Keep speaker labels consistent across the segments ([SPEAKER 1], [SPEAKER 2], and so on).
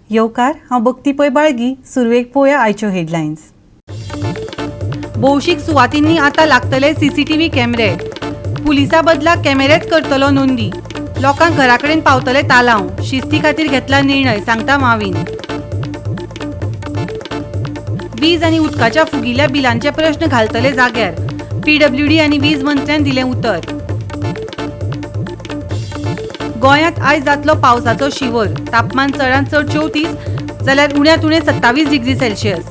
[SPEAKER 1] येवकार हांव भक्ती पै बाळगी. सुरवेक पळोवया आयच्यो हेडलायन्स. भौशीक सुवातींनी आतां लागतले सीसीटीव्ही कॅमेरे. पुलिसा बदला कॅमेरेच करतलो नोंदी. लोकांक घराकडेन पावतले तालांव. शिस्ती खातीर घेतला निर्णय, सांगता माविन. वीज आनी उदकाच्या फुगिल्ल्या बिलांचे प्रश्न घालतले जाग्यार. पीडब्ल्यूडी आनी वीज मंत्र्यान दिलें उतर. गोंयांत आयज जातलो पावसाचो शिवर. तापमान चडांत चड 34 जाल्यार उण्यांत उणें 27 डिग्री सेल्सियस.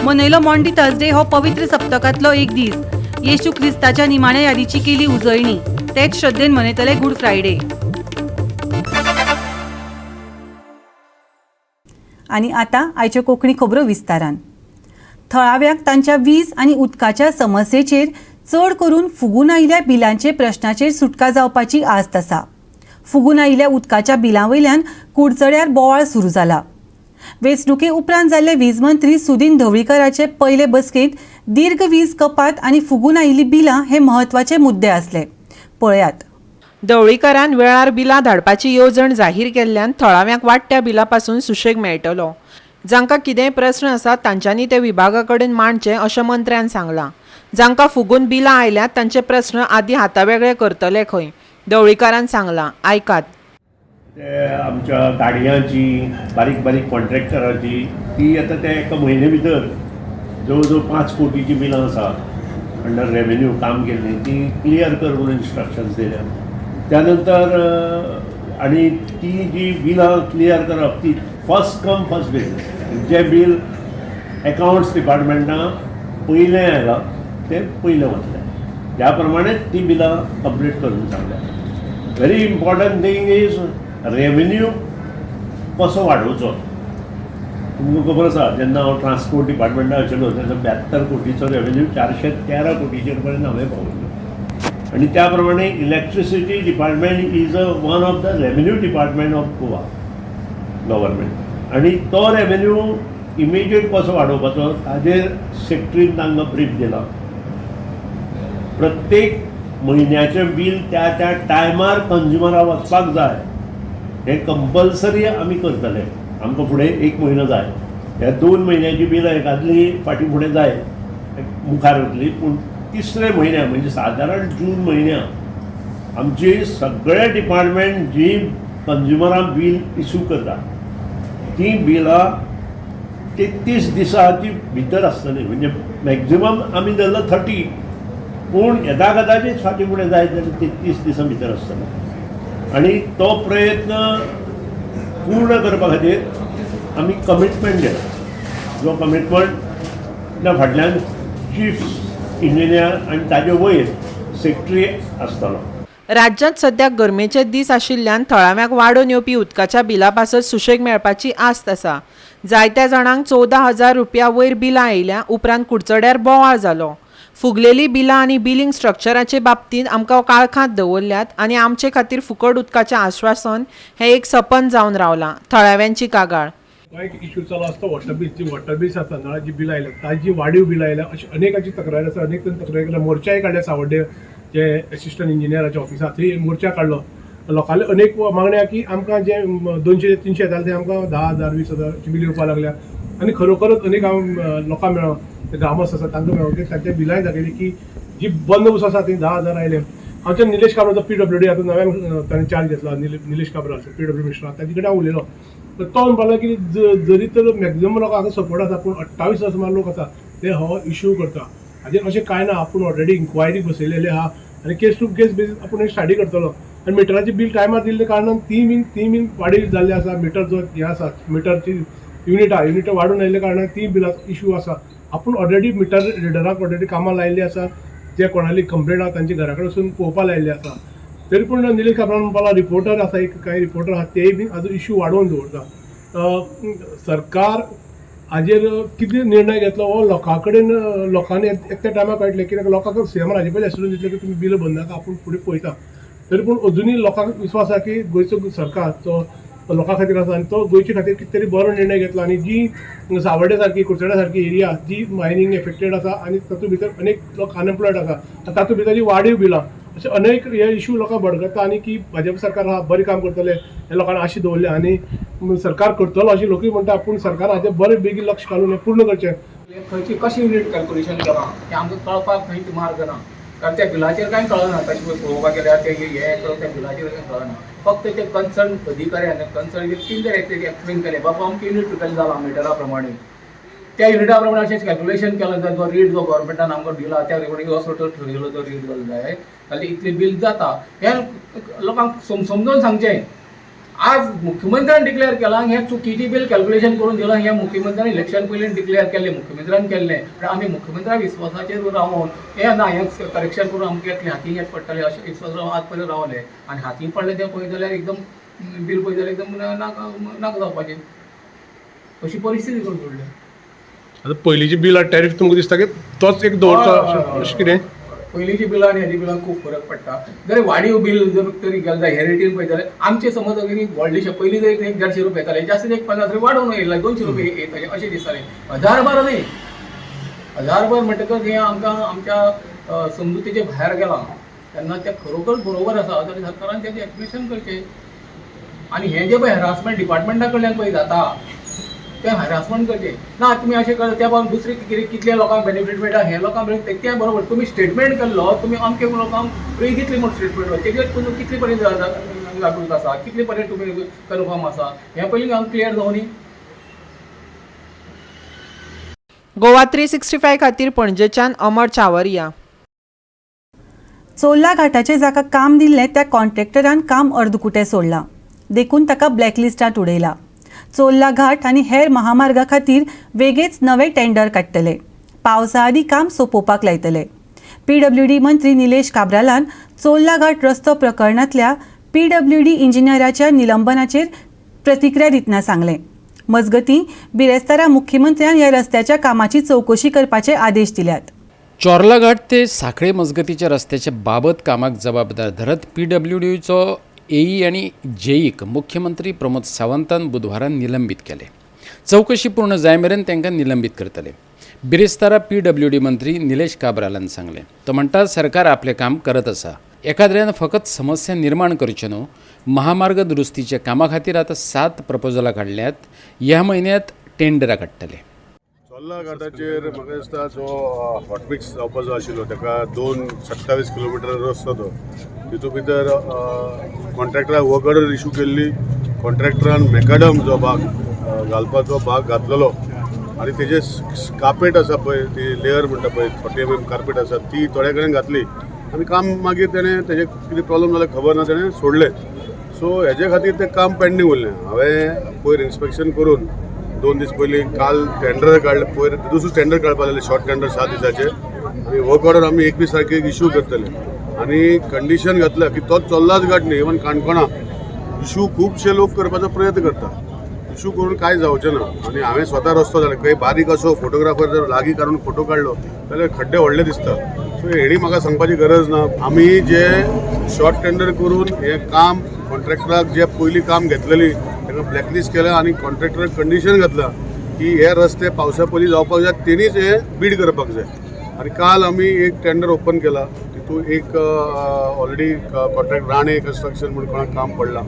[SPEAKER 1] मनयलो मॉन्टी थर्सडे हो पवित्र सप्तकांतलो एक दीस. येशू क्रिस्ताच्या निमाण्या यादीची केली उजळणी. तेच श्रद्धेन मनयतले गुड फ्रायडे. आनी आतां आयच्यो कोंकणी खबरो विस्तारान. थळाव्यांक तांच्या वीज आनी उदकाच्या समस्येचेर चड करून फुगून आयिल्ल्या बिलांचे प्रश्नाचेर सुटका जावपाची आस्त आसा. फुगून आयिल्ल्या उदकाच्या बिलां वयल्यान कुडचड्यार बोवाळ सुरू जाला. वेंचणुके उपरांत जाल्ले वीज मंत्री सुदीन ढवळीकराचे पयले बसकेंत दीर्घ वीज कपात आनी फुगून आयिल्लीं बिलां हे म्हत्वाचे मुद्दे आसले. पळयात.
[SPEAKER 2] ढवळीकरान वेळार बिलां धाडपाची येवजण जाहीर केल्ल्यान थळाव्यांक वाडट्या बिलां पासून सुशेग मेळटलो. जांकां कितेंय प्रस्न आसात तांच्यांनी ते विभागा कडेन मांडचे अशें मंत्र्यान सांगलां. जांकां फुगून बिलां आयल्यात तांचे प्रस्न आदी हातावेगळे करतले खंय, ढवळीकरान सांगलां. आयकात.
[SPEAKER 3] आमच्या गाडयांची बारीक बारीक कॉन्ट्रॅक्टरांची ती आतां ते एका म्हयने भितर जवळ जवळ 5 कोटीची बिलां आसा अंडर रेव्हेन्यू काम केल्ली ती क्लियर कर म्हणून इन्स्ट्रक्शन्स दिल्या. त्यानंतर आणि ती जी बिलां क्लियर करप ती फर्स्ट कम फर्स्ट बेसीस. जे बील अकाउंट्स डिपार्टमेंटान पयलें आयलां ते पयलें वतलें. ह्या प्रमाणे ती बिलां कंप्लीट करून सांगल्या. Very important thing is revenue कसो वाडोवचो. तुमकां खबर आसा जेन्ना हांव ट्रान्सपोर्ट डिपार्टमेंटान आशिल्लो तेन्ना 72 कोटीचो रेव्हेन्यू 413 कोटीचेर पर्यंत हांवें पावयलो. आणि त्या प्रमाणे electricity department is one of the revenue department of Goa government. आणि तो रेव्हेन्यू इमिजिएट कसो वाडोवपाचो ताजेर सेक्रेटरीन तांकां ब्रीफ दिला. प्रत्येक म्हयन्याचें बील त्या त्या टायमार कंज्युमराक वचपाक जाय हें कंपल्सरी आमी करतले. आमकां फुडें 1 म्हयनो जाय. ह्या 2 म्हयन्याची बिलां एकादली फाटीं फुडें जाय मुखार वतली. पूण 3रे म्हयन्या म्हणजे सादारण जून म्हयन्या आमची सगळे डिपार्टमेंट जी कंज्युमरांक बील इशू करता ती बिलां 33 दिसांची भितर आसतली. म्हणजे मॅक्झिमम आमी धरलो 30 पूण येता कदाचीत फाटीं फुडें जायत जाल्यार 33 दिसां भितर आसतलो. आणि तो प्रयत्न पूर्ण करपा खातीर आमी कमिटमेंट घेतला. जो कमिटमेंट फाटल्यान चीफ इंजिनियर आनी ताजे वयर सेक्रेटरी आसतलो.
[SPEAKER 2] राज्यांत सध्या गरमेचे दीस आशिल्ल्यान थळाव्यांक वाडून येवपी उदकाच्या बिलां पासत सुशेग मेळपाची आस्त आसा. जायत्या जाणांक 14,000 रुपया वयर बिलां आयल्या उपरांत कुडचड्यार बोवाळ जालो. फुगलेली बिलां आनी बिलिंग स्ट्रक्चराचे बाबतींत आमकां काळखांत दवरल्यात आनी आमचे खातीर फुकट उदकाचें आश्वासन हें एक सपन जावन रावलां. थळाव्यांची कागाळ.
[SPEAKER 4] एक इश्यू चालू आसता वॉटर बिल्स आसा नळाची बिलां आयल्या ताजी वाडीव बिलां आयल्या अशी अनेकाची तक्रार आसा. अनेक तक्रार केल्या. मोर्चाय काडल्या सावड्डे जे असिस्टंट इंजिनियराच्या ऑफिसांत थंय मोर्चा काडलो. लोकांले अनेक मागण्या की आमकां जे 200-300 येताले ते आमकां 10,000 20,000ची बिल येवपाक लागल्या. आनी खरोखरच अनेक लोकांक मेळ्ळो ते ग्रामस्थ आसा तांकां मेळ्ळो की तांच्या बिलांय दाखयली की जी बंदोबस्त आसा ती 10,000 आयले. आमच्या निलेश काब्रो पीडब्ल्यूडी आतां नव्यान ताणें चार्ज घेतला. निलेश काब्रो आसा पीडब्ल्यू मिनिस्टर ताजे कडेन हांव उलयलो. तो म्हणपाक की जरी तर मॅक्झिमम लोक हांगा सपोर्ट आसा पूण 28,000 सुमार लोक आसा ते हो इश्यू करता. हाजेर अशें कांय ना. आपूण ऑलरेडी इन्क्वायरी बसयलेली आहा आनी केस टू केस बेसीस आपूण एक स्टडी करतलो. आनी मिटराची बील टायमार दिल्ल्या कारणान ती वाडीव जाल्ली आसा. मिटर जो हें आसा मिटरची युनिटां वाडून आयिल्ल्या कारणान ती बिलां इश्यू आसा. आपूण ऑलरेडी मिटर रिडराक ऑलरेडी कामां लायिल्ली आसा. जे कोणाली कंप्लेंट आहा तांचे घरा कडेन वचून पळोवपा लायिल्ली आसा. तरी पूण निलेश काब्रान म्हणपाक रिपोर्टर आसा एक कांय रिपोर्टर आहा तेय बी हाजो इश्यू वाडोवन दवरता. सरकार हाजेर कितें निर्णय घेतलो हो लोकां कडेन लोकांनी त्या टायमार कळटलें. कित्याक लोकांक सीएमान हाजे पयलीं एश्युरन्स दितले की तुमी बिलां भरनाका आपूण फुडें पळयता. तरी पूण अजुनूय लोकांक विश्वास आसा की गोंयचो सरकार तो लोकां खातीर आसा आनी तो गोंयचे खातीर कितें तरी बरो निर्णय घेतलो. आनी जी सावड्डे सारकी कुडचड्या सारकी एरिया जी मायनींग एफेक्टेड आसा आनी तातूंत भितर अनेक लोक अनएम्प्लॉयड आसा तातूंत भितर जी वाडीव बिलां अशे अनेक हे इश्यू लोकांक भडकता आनी की भाजप सरकार हा बरें काम करतले हे लोकांनी आशी दवरले आनी सरकार करतलो अशी लोकूय म्हणटा, पूण सरकार हाचेर बरें बेगीन लक्ष घालून हें पूर्ण करचें.
[SPEAKER 5] खंयची कशी युनिट कॅल्क्युलेशन केलां हें आमकां कळपाक खंयच मार्ग ना. कारण त्या बिलाचेर कांय कळना. तशें पळोवपाक गेल्यार ते हें करून त्या बिलाचेर कांय कळना. फक्त ते कन्सर्न अधिकाऱ्यान कन्सर्न व्यक्तीन जर एक्सप्लेन केलें बाबा अमकें युनिट टोटल जालां मिटरा प्रमाणे, त्या युनिटा प्रमाणे अशें कॅल्क्युलेशन केलें जाय, जो रेट जो गव्हर्मेंटान आमकां दिला त्या रेट असो तो ठरयलो तो रेट जालो जाय जाल्यार इतलें बिल जाता. हें लोकांक समजून सांगचें. आज मुख्यमंत्र्यान डिक्लेअर केलां हें चुकीची बिल कॅल्क्युलेशन करून दिलां. हें मुख्यमंत्र्यान इलेक्शन पयलीं डिक्लेअर केल्लें, मुख्यमंत्र्यान केल्लें. पण आमी मुख्यमंत्र्या विश्वासाचेर रावून हें ना हें करेक्शन करून आमकां येतलें हातीक येत पडटलें अशें विश्वास आज पर्यंत रावले. आनी हातीक पडलें तें पळयत जाल्यार एकदम बिल पळयत जाल्यार एकदम नाका जावपाचें अशी परिस्थिती करून सोडल्या.
[SPEAKER 4] आतां पयलींची बिल टॅरिफ तुमकां दिसता की तोच एक दवरता अशें कितें?
[SPEAKER 5] पयलींची बिलां आनी हेजी बिलां खूब फरक पडटा. जर वाडीव बिल जर तरी गेले जाल्यार हे रेटीन पळयत जाल्यार आमचे समज व्हडलेशे पयलीं जर 150 रुपया येताले जास्तीत एक 50 रुपया वाडोवन येयला 200 रुपया येताले अशें दिसतालें. 1000 बार न्ही, 1000 बार म्हणटकच हें आमकां आमच्या समजुतीचे भायर गेलां. तेन्ना तें खरोखर बरोबर आसा जाल्यार सरकारान तेजें एक्सप्लेनेशन करचें. आनी हें जें पळय हॅरासमेंट डिपार्टमेंटा कडल्यान पळय जाता तें हॅरासमेंट करचें ना. तुमी अशें करता त्या भायर दुसरे कितले लोकांक बेनिफीट मेळटा हें लोकांक तें बरोबर. तुमी स्टेटमेंट केल्लो तुमी अमके लोकांक फ्री दितली म्हूण स्टेटमेंट तेजेर तुमी कितले पर्यंत लागून आसा, कितले पर्यंत तुमी कन्फर्म आसा हें पयलीं आमकां क्लियर जावं न्ही.
[SPEAKER 2] गोवा 365 खातीर पणजेच्यान अमर चावरिया.
[SPEAKER 1] चोल्ला घाटाचेर जाका काम दिल्लें त्या कॉन्ट्रॅक्टरान काम अर्दकुटें सोडलां, देखून ताका ब्लॅकलिस्टांत उडयला. चोल्ला घाट आनी हेर महामार्गा खातीर वेगळेच नवे टेंडर काडटले. पावसा आदीं काम सोंपोवपाक लायतले. PWD मंत्री निलेश काब्रालान चोल्ला घाट रस्तो प्रकरणांतल्या PWD इंजिनियराच्या निलंबनाचेर प्रतिक्रिया दितना सांगलें. मजगतीं बिरेस्तारा मुख्यमंत्र्यान ह्या रस्त्याच्या कामाची चवकशी करपाचे आदेश दिल्यात.
[SPEAKER 6] चोर्ला घाट ते सांखळे मजगतीच्या रस्त्याच्या बाबत कामाक जबाबदार धरत PWDचो AE आनी JEक मुख्यमंत्री प्रमोद सावंतान बुधवारान निलंबीत केले. चवकशी पूर्ण जाय मेरेन तांकां निलंबीत करतले. बिरेस्तारा PWD मंत्री निलेश काब्रालान सांगलें. तो म्हणटा सरकार आपलें काम करत आसा. एखाद्यान फकत समस्या निर्माण करच्यो न्हू. महामार्ग दुरुस्तीच्या कामा खातीर आतां 7 प्रपोजलां काडल्यात. ह्या म्हयन्यांत टेंडरां काडटले.
[SPEAKER 7] चोल्ला घाटाचेर म्हाका दिसता जो हॉटमिक्स जावपाचो आशिल्लो ताका 27 किलोमिटर रस्तो तो तितूंत भितर कॉन्ट्रॅक्टराक वर्क ऑर्डर इशू केल्ली. कॉन्ट्रॅक्टरान मेकाडम जो भाग घालपाचो भाग घातलेलो आनी तेजे कार्पेट आसा पळय ती लेयर म्हणटा पळय 40 mm कार्पेट आसा ती थोड्या कडेन घातली आनी काम मागीर तेणें तेजे कितें प्रॉब्लम जालो खबर ना तेणें सोडलें. सो हेजे खातीर तें काम पेंडींग उरलें. हांवें पयर इन्स्पेक्शन करून 2 दीस पयलीं काल टेंडर काडले. पयर दुसरो टेंडर काडपाक लागले शॉर्ट टेंडर 7 दिसाचे आनी वर्क ऑर्डर आमी 21 तारखेक इशू करतले. आनी कंडिशन घातल्या की तो चोल्लाच घाट न्ही इवन काणकोणा इशू खुबशे लोक करपाचो प्रयत्न करता. इशू करून कांय जावचें ना. आनी हांवें स्वता रस्तो जालें खंय बारीक असो फोटोग्राफर जर लागीं काडून फोटो काडलो जाल्यार खड्डे व्हडले दिसता. सो हेणी म्हाका सांगपाची गरज ना. आमी जे शॉर्ट टेंडर करून हें काम कॉन्ट्रॅक्टराक जे पयलीं काम घेतलेली ताका ब्लॅकलिस्ट केला आनी कॉन्ट्रॅक्टराक कंडिशन घातला की हे रस्ते पावसा पयलीं जावपाक जाय तेणीच हे बीड करपाक जाय. आनी काल आमी एक टेंडर ओपन केला. तितूंत एक ऑलरेडी कॉन्ट्रॅक्ट राणे कन्स्ट्रक्शन म्हणून कोणाक काम पडलां.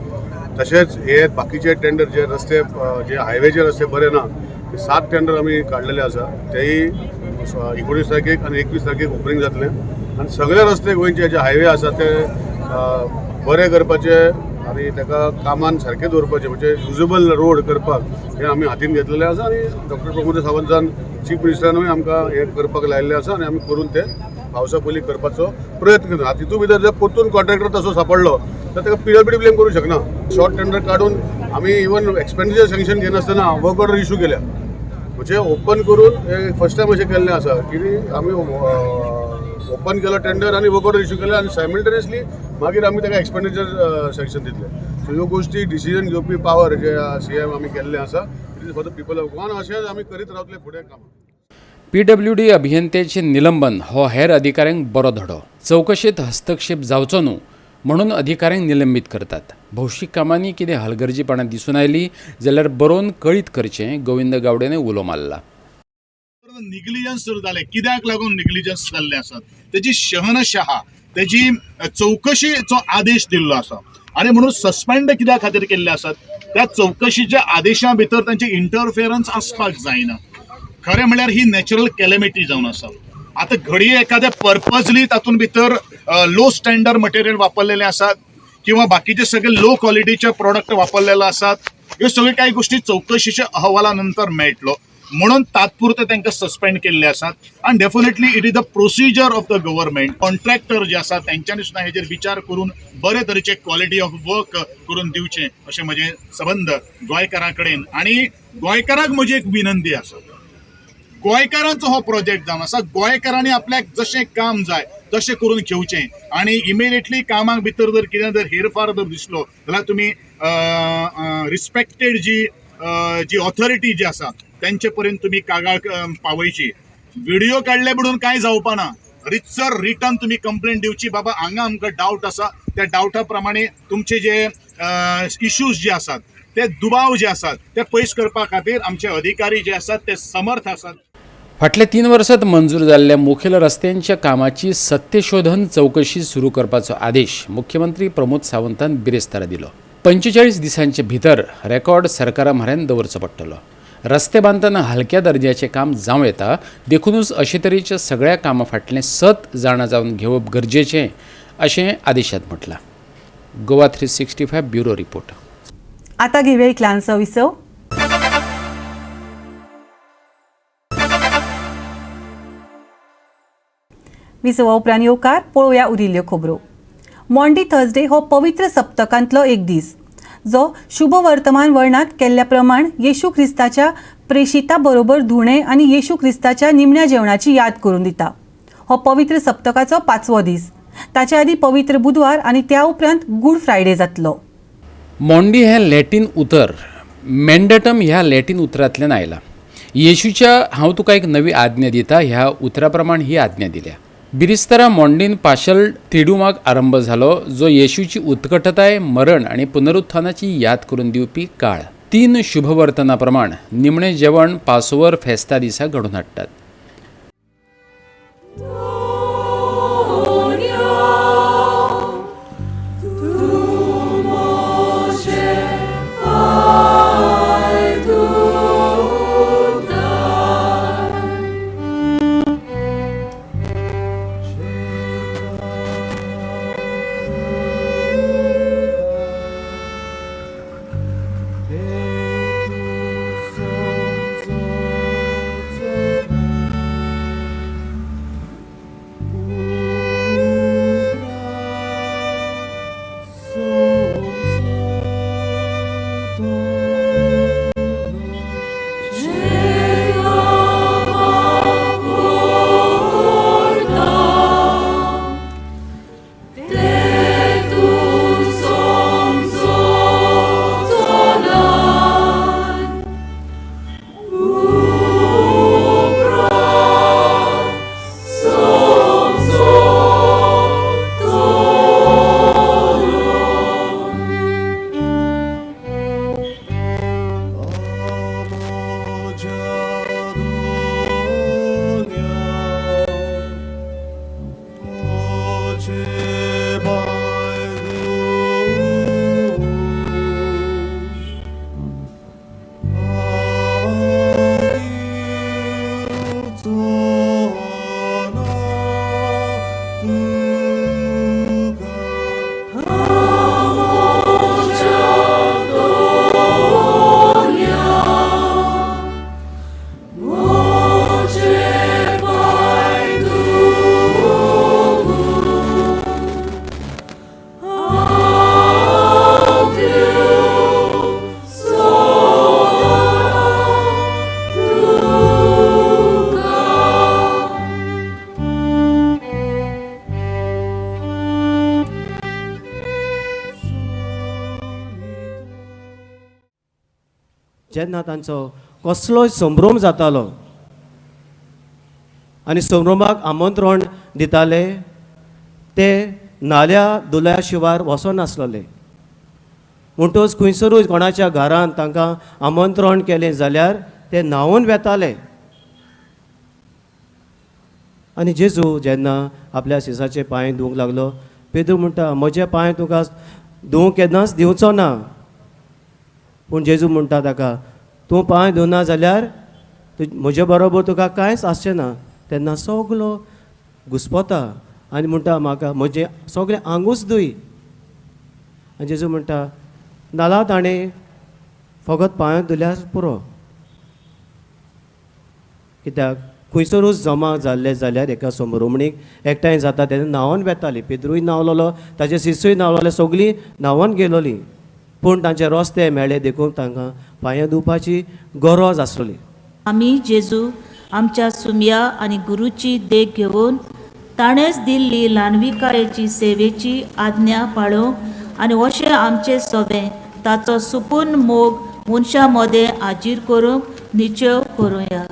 [SPEAKER 7] तशेंच हे बाकीचे टेंडर जे रस्ते जे हायवेचे रस्ते बरे ना ते 7 टेंडर आमी काडलेले आसा. तेय 19 तारखेक आनी 21 तारखेक ओपनिंग जातलें. आनी सगळे रस्ते गोंयचे जे हायवे आसा ते बरे करपाचे आनी ताका कामान सारके दवरपाचे म्हणजे युजेबल रोड करपाक हे आमी हातीन घेतलेले आसा. आनी डॉक्टर प्रमोद सावंतान चीफ मिनिस्टरानूय आमकां हे करपाक लायिल्लें आसा आनी आमी करून ते पावसा पयलीं करपाचो प्रयत्न करता. तितूंत भितर जर परतून कॉन्ट्रॅक्टर तसो सांपडलो तर ताका PWD ब्लेम करूं शकना. शॉर्ट टेंडर काडून आमी इवन एक्सपेंडिचर सँक्शन घेनासतना वर्क ऑर्डर इशू केल्या. म्हणजे ओपन करून हे फर्स्ट टायम अशें केल्लें आसा की आमी ओपन केलो टेंडर आनी वर्क ऑर्डर इशू केले आनी सायमल्टेनियसली मागीर आमी ताका एक्सपेंडिचर सँक्शन दितले. सो ह्यो गोश्टी डिसिजन घेवपी पावर जे CM आमी केल्लें आसा it is for the people of Goa. अशेंच आमी करीत रावतले फुडें काम.
[SPEAKER 6] PWD अभियंत्याचे निलंबन हो हेर अधिकाऱ्यांक बरो धडो. चवकशेंत हस्तक्षेप जावचो न्हू म्हणून अधिकाऱ्यांक निलंबीत करतात. भौशीक कामांनी कितें हलगर्जीपणां दिसून आयली जाल्यार बरोवन कळीत करचें गोविंद गावडेने उलो मारला.
[SPEAKER 8] निग्लिजन्स सुरू झाले. कित्याक लागून निग्लिजन्स जाल्ले आसात तेची शहनशहा तेजी चौकशीचो आदेश दिल्लो आसा आणि म्हणून सस्पेंड कित्या खातीर केल्ले आसात त्या चौकशीच्या आदेशा भितर तांचे इंटरफियरन्स आसपाक जायना. खरें म्हळ्यार ही नॅचरल कॅलेमिटी जावन आसा. आता घडये एखाद्या पर्पजली तातूंत भितर लो स्टँडर्ड मटेरियल वापरलेले आसात किंवा बाकीचे सगळे लो क्वालिटीचे प्रोडक्ट वापरलेले आसात. ह्यो सगळ्यो काही गोष्टी चौकशीच्या अहवाला नंतर मेळटलो म्हणून तात्पुरते तांकां सस्पेंड केल्ले आसात. आनी definitely it is the procedure of the government. Contractor जे आसात तेंच्यांनी सुद्दां हेजेर विचार करून बरे तरेचे क्वॉलिटी ऑफ वर्क करून दिवचें अशें म्हजें सबंद गोंयकारां कडेन. आनी गोंयकारांक म्हजी एक विनंती आसा. गोंयकारांचो हो प्रोजेक्ट जावन आसा. गोंयकारांनी आपल्याक जशें काम जाय तशें करून घेवचें आनी इमिडिएटली कामाक भितर जर कितें जर हेरफार जर दिसलो जाल्यार तुमी रिस्पेक्टेड जी ऑथॉरिटी जी आसा तेंचे पर्यंत तुमी कागाळ पावयची. व्हिडिओ काडले म्हणून कांय जावपा ना. रितसर रिटर्न तुमी कंप्लेंट दिवची. बाबा हांगा आमकां डावट आसा त्या डावटा प्रमाणे तुमचे जे इश्यूज जे आसात ते दुबाव जे आसात ते पयस करपा खातीर आमचे अधिकारी जे आसात ते समर्थ आसात.
[SPEAKER 6] फाटल्या 3 वर्सांत मंजूर जाल्ल्या मुखेल रस्त्यांच्या कामाची सत्यशोधन चौकशी सुरू करपाचो आदेश मुख्यमंत्री प्रमोद सावंतान बिरेस्तारा दिलो. 45 दिसांचे भितर रेकॉर्ड सरकारा म्हऱ्यान दवरचो पडटलो. रस्ते बांदतना हलक्या दर्जाचें काम जावं येता देखूनच अशे तरेच्या सगळ्या कामां फाटलें सत जाणा जावन घेवप गरजेचें अशें आदेशांत म्हटलां. Goa 365 bureau report.
[SPEAKER 1] आता घेऊया एक ल्हानसो विसव. विसवा उपरांत येवकार पळोवया उरिल्ल्यो खबरो. मॉन्डी थर्सडे हो पवित्र सप्तकांतलो एक दीस जो शुभ वर्तमान वर्णात केल्ल्या प्रमाण येशू ख्रिस्ताच्या प्रेशिता बरोबर धुणे आणि येशू ख्रिस्ताच्या निमण्या जेवणाची याद करून दिता. हो पवित्र सप्तकाचो 5वो दीस. ताच्या आदी पवित्र बुधवार आणि त्या उपरांत गुड फ्रायडे जातलो.
[SPEAKER 6] मॉन्डी हें लॅटीन उतर मॅन्डेटम ह्या लॅटीन उतरांतल्यान आयलां. येशूच्या हांव तुका एक नवी आज्ञा दिता ह्या उतरा प्रमाण ही आज्ञा दिल्या. बिरेस्तारा मॉन्डीन पाशल त्रिडुमाक आरंभ जालो जो येशूची उत्कटताय मरण आणि पुनरुत्थानाची याद करून दिवपी काळ. 3 शुभवर्तना प्रमाण निमणें जेवण पासोवर फेस्ता दिसा घडोवन हाडटात.
[SPEAKER 9] जेन्ना तांचो कसलोय संभ्रम जातालो आनी संभ्रमाक आमंत्रण दिताले ते नाल्या दुल्या शिवार वचनासलेले. म्हणटच खंयसरूय कोणाच्या घरांत तांकां आमंत्रण केलें जाल्यार ते न्हांवून वेताले आनी जेजू जेन्ना आपल्या शिसाचे पांय धुवंक लागलो, पेद्रू म्हणटा म्हजे पांय तुका धुवंक केन्नाच दिवचो ना. पूण जेजू म्हणटा ताका, तूं पांय धुवना जाल्यार म्हजे बरोबर तुका कांयच आसचें ना. तेन्ना सगलो घुस्पता आनी म्हणटा म्हाका म्हजें सगळें आंगूच धुय. आनी जेजू म्हणटा नाल्या ताणें फकत पांय धुल्यार पुरो. कित्याक खंयसरूच जमा जाल्ले जाल्यार एका सोमरोमणीक एकठांय जाता तेन्ना न्हांवून बेतालीं. पेद्रूय न्हांवलोलो, ताचे शिसूय न्हांवलोले, सगळीं न्हांवून गेलोलीं. पूण तांचे रस्ते मेळे देखून तांकां पांयां धुवपाची गरज आसली.
[SPEAKER 10] आमी जेजू आमच्या सुमया आनी गुरूची देख घेवन ताणेंच दिल्ली ल्हानविकायेची सेवेची आज्ञा पाळोवंक आनी अशें आमचें सोबें ताचो सुपूर्ण मोग मनशां मदें हाजीर करूंक निचेव करुया.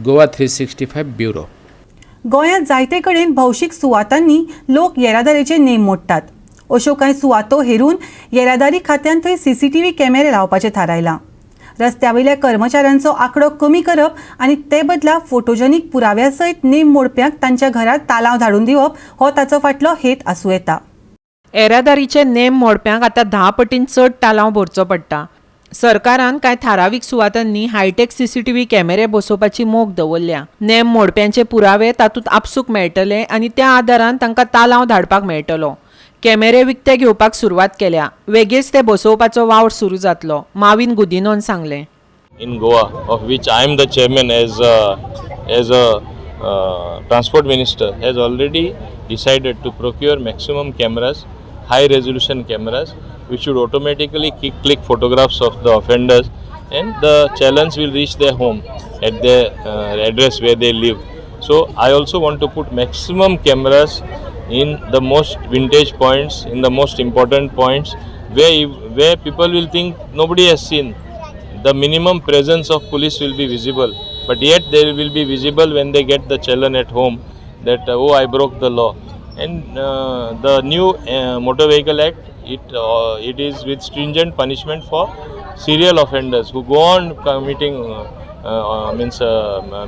[SPEAKER 6] गोवा 365 ब्युरो.
[SPEAKER 1] गोंयांत जायते कडेन भौशीक सुवातांनी लोक येरादारीचे नेम मोडटात. अश्यो कांय सुवातो हेरून येरादारी खात्यान थंय CCTV कॅमेरे लावपाचें थारायलां. रस्त्यावयल्या कर्मचाऱ्यांचो आंकडो कमी करप आनी ते बदला फोटोजेनीक पुराव्या सयत नेम मोडप्यांक तांच्या घरात तालांव धाडून दिवप हो ताचो फाटलो हेत आसूं येता.
[SPEAKER 2] येरादारीचे नेम मोडप्यांक आतां 10 पटीन चड तालांव भरचो पडटा. सरकारान कांय थारावीक सुवातांनी हायटेक CCTV कॅमेरे बसोवपाची मोख दवरल्या. नेम मोडप्यांचे पुरावे तातूंत आपसूक मेळटले आनी त्या आदारान तांकां तालांव धाडपाक मेळटलो. कॅमेरे विकते घेवपाक सुरवात केल्या. वेगीच ते बसोवपाचो वावर सुरू जातलो. माविन गुदिनोन सांगलें.
[SPEAKER 11] In Goa, of which I am the chairman as a transport minister, has already decided to procure maximum cameras, high resolution cameras, which should automatically click photographs of the offenders, and the challenge will reach their home at their address where they live. So I also want to put maximum cameras in the most vintage points, in the most important points, where people will think nobody has seen. The minimum presence of police will be visible, but yet they will be visible when they get the challan at home that oh, I broke the law. And the new Motor Vehicle Act, it is with stringent punishment for serial offenders who go on committing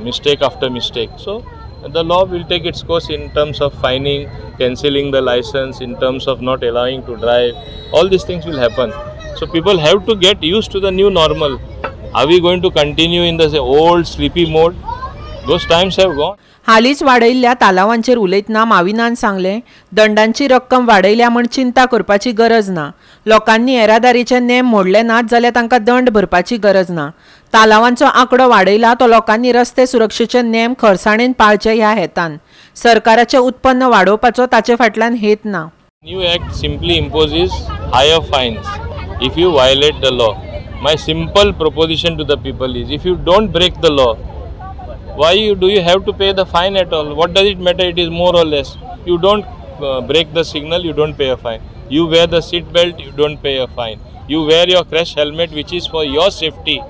[SPEAKER 11] mistake after mistake. So the law will take its course in terms of fining, cancelling the license, in terms of not allowing to drive. All these things will happen. So people have to get used to the new normal. Are we going to continue in the old sleepy mode? Those times have gone.
[SPEAKER 2] हालींच वाडयल्ल्या तालावांचेर उलयतना माविनान सांगलें, दंडांची रक्कम वाडयल्या म्हण चिंता करपाची गरज ना. लोकांनी येरादारीचे नेम मोडले नात जाल्यार तांकां दंड भरपाची गरज ना. तालावांचो आंकडो वाडयला तो लोकांनी रस्ते सुरक्षेचे नेम खरसाणेन पाळचे ह्या हेतान. सरकाराचें उत्पन्न वाडोवपाचो ताचे फाटल्यान हेत ना.
[SPEAKER 11] New Act simply imposes higher fines if you violate the law. My simple proposition to the people is, if you don't break the law, why do you have to pay the fine at all? What does it matter? It is more or less. You don't break the signal, you don't pay a fine. You wear the seat belt, you don't pay a fine. You wear your crash helmet, which is for your safety,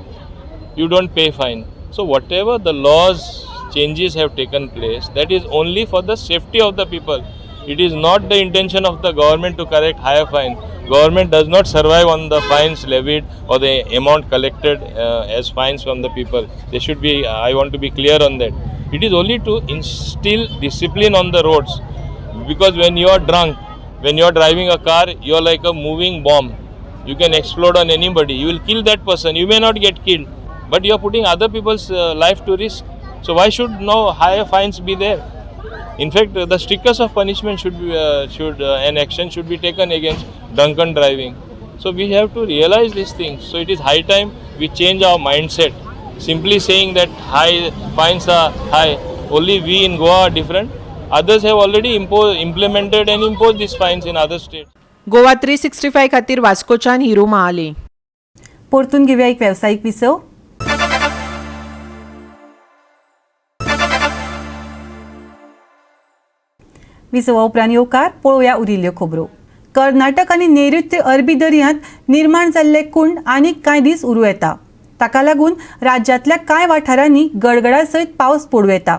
[SPEAKER 11] you don't pay fine. So whatever the laws changes have taken place, that is only for the safety of the people. It is not the intention of the government to correct higher fine. Government does not survive on the fines levied or the amount collected as fines from the people. They should be, I want to be clear on that. It is only to instill discipline on the roads. Because when you are drunk, when you are driving a car, you are like a moving bomb. You can explode on anybody. You will kill that person. You may not get killed, but you are putting other people's life to risk. So why should no higher fines be there? In fact, the strictest of punishment and action should be taken against drunken driving. So we have to realize these things. So it is high time we change our mindset. Simply saying that high fines are high, only we in Goa are different. Others have already implemented and imposed these fines in other states.
[SPEAKER 2] Goa 365 खातीर वास्कोच्यान हिरू महाले.
[SPEAKER 1] परतून घेऊया एक व्यावसायिक विसव. विसवा उपरांत येवकार पळोवया उरिल्ल्यो खबरो. कर्नाटक आनी नैऋत्य अरबी दर्यांत निर्माण जाल्ले कुंड आनीक कांय दीस उरूं येता. ताका लागून राज्यांतल्या कांय वाठारांनी गडगडा सयत पावस पडूं येता.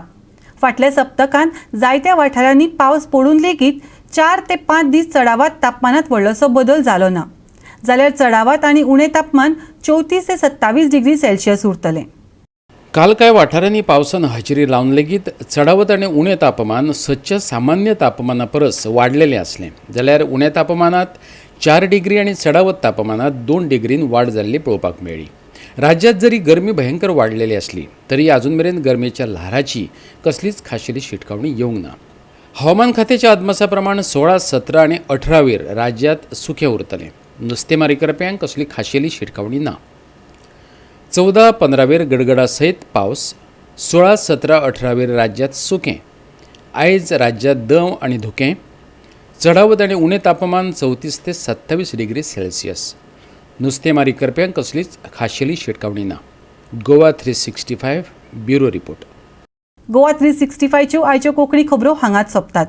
[SPEAKER 1] फाटल्या सप्तकांत जायत्या वाठारांनी पावस पडून लेगीत 4 ते 5 दीस चडावात तापमानात व्हडलोसो बदल जालो ना. जाल्यार चडावात आनी उणें तापमान 34 ते 27 डिग्री सेल्सियस उरतलें.
[SPEAKER 6] काल कांय वाठारांनी पावसान हजेरी लावन लेगीत चडावत आनी उणें तापमान सदच्या सामान्य तापमाना परस वाडलेलें आसलें. जाल्यार उण्या तापमानात 4 डिग्री आनी चडावत तापमानात 2 डिग्रीन वाड जाल्ली पळोवपाक मेळ्ळी. राज्यांत जरी गरमी भयंकर वाडलेली आसली तरी अजून मेरेन गरमेच्या ल्हाराची कसलीच खाशेली शिटकावणी येवंक ना. हवामान खात्याच्या अदमासा प्रमाण 16, 17 आनी 18 वेर राज्यांत सुखें उरतलें. नुस्तेमारी करप्यांक कसली खाशेली शिटकावणी ना. 14, 15 वेर गडगडा सयत पावस. 16, 17, 18 वेर राज्यांत सुखें. आयज राज्यांत दंव आनी धुकें. चडावत आनी उणें तापमान 34 ते 27 डिग्री सेल्सियस. नुस्तेमारी करप्यांक कसलीच खाशेली शिटकावणी ना. Goa 365 bureau report.
[SPEAKER 1] गोवा 365 च्यो आयच्यो कोंकणी खबरो हांगाच सोंपतात.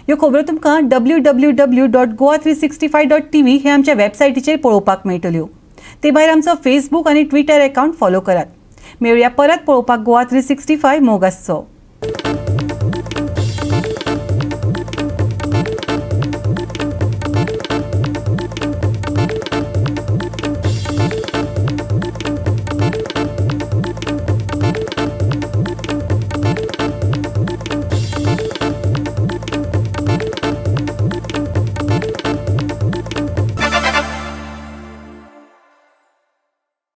[SPEAKER 1] ह्यो खबरो तुमकां www.goa365.tv हे आमच्या वेबसायटीचेर पळोवपाक मेळटल्यो. ते भायर आमचो फेसबूक आनी ट्विटर अकावंट फॉलो करात. मेळुया परत पळोवपाक गोवा 365 मोग आसचो.